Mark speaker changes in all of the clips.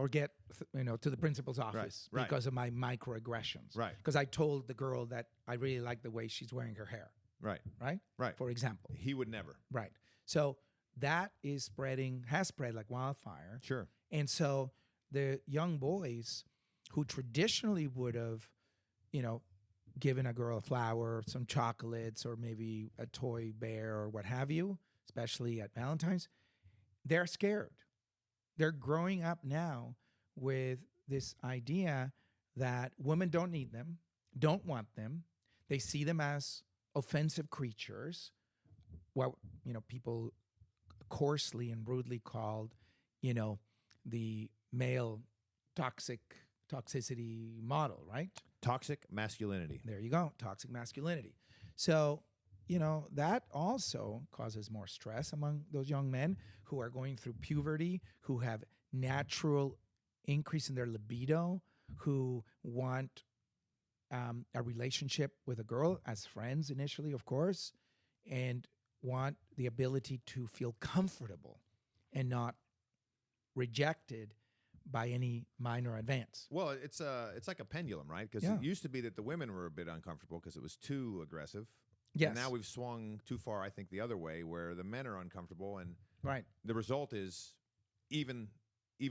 Speaker 1: or get to the principal's office
Speaker 2: right.
Speaker 1: because of my microaggressions.
Speaker 2: Right.
Speaker 1: Because I told the girl that I really like the way she's wearing her hair.
Speaker 2: Right.
Speaker 1: Right.
Speaker 2: Right.
Speaker 1: For example.
Speaker 2: He would never.
Speaker 1: Right. So that has spread like wildfire.
Speaker 2: Sure.
Speaker 1: And so the young boys who traditionally would have, given a girl a flower, some chocolates, or maybe a toy bear or what have you, especially at Valentine's, they're scared. They're growing up now with this idea that women don't need them, don't want them. They see them as offensive creatures, what people coarsely and rudely called, the male toxicity model, right?
Speaker 2: Toxic masculinity.
Speaker 1: There you go, toxic masculinity. So, that also causes more stress among those young men who are going through puberty, who have natural increase in their libido, who want a relationship with a girl as friends initially, of course, and want the ability to feel comfortable and not rejected by any minor advance.
Speaker 2: Well, it's like a pendulum, right? Because it used to be that the women were a bit uncomfortable because it was too aggressive.
Speaker 1: Yes.
Speaker 2: And now we've swung too far, I think, the other way, where the men are uncomfortable, and the result is even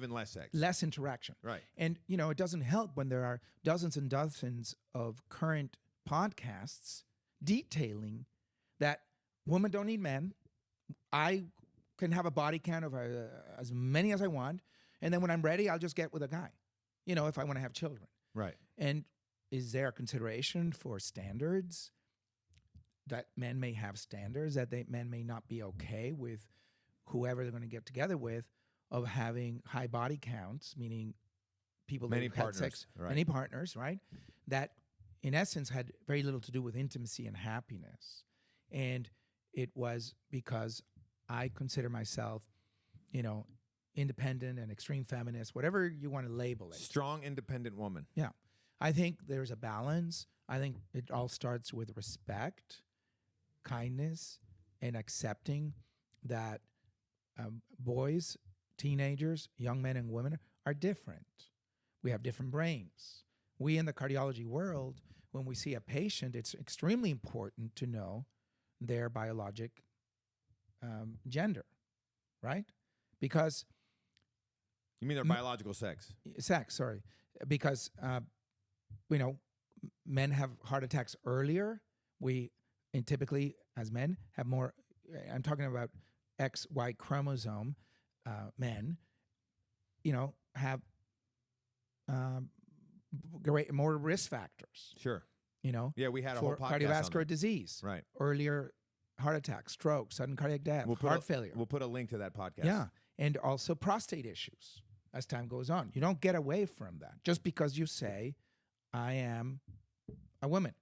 Speaker 2: less sex.
Speaker 1: Less interaction.
Speaker 2: Right.
Speaker 1: And, it doesn't help when there are dozens and dozens of current podcasts detailing that women don't need men. I can have a body count of as many as I want. And then when I'm ready, I'll just get with a guy, if I want to have children.
Speaker 2: Right.
Speaker 1: And is there a consideration for standards, that men may have standards, that men may not be okay with whoever they're going to get together with, of having high body counts, meaning people that have had sex, many partners, right? That in essence had very little to do with intimacy and happiness. And it was because I consider myself, independent and extreme feminist, whatever you want to label it.
Speaker 2: Strong, independent woman.
Speaker 1: Yeah. I think there's a balance. I think it all starts with respect, kindness, and accepting that boys, teenagers, young men and women are different. We have different brains. We in the cardiology world, when we see a patient, it's extremely important to know their biologic gender, right? Because
Speaker 2: you mean their biological sex?
Speaker 1: Sex, sorry. Because, men have heart attacks earlier. And typically, as men, have more, I'm talking about XY chromosome men, have more risk factors.
Speaker 2: Sure.
Speaker 1: Yeah,
Speaker 2: we had a whole
Speaker 1: for
Speaker 2: podcast
Speaker 1: cardiovascular
Speaker 2: on
Speaker 1: disease.
Speaker 2: Right.
Speaker 1: Earlier heart attack, stroke, sudden cardiac death, heart failure.
Speaker 2: We'll put a link to that podcast.
Speaker 1: Yeah. And also prostate issues as time goes on. You don't get away from that just because you say, I am a woman.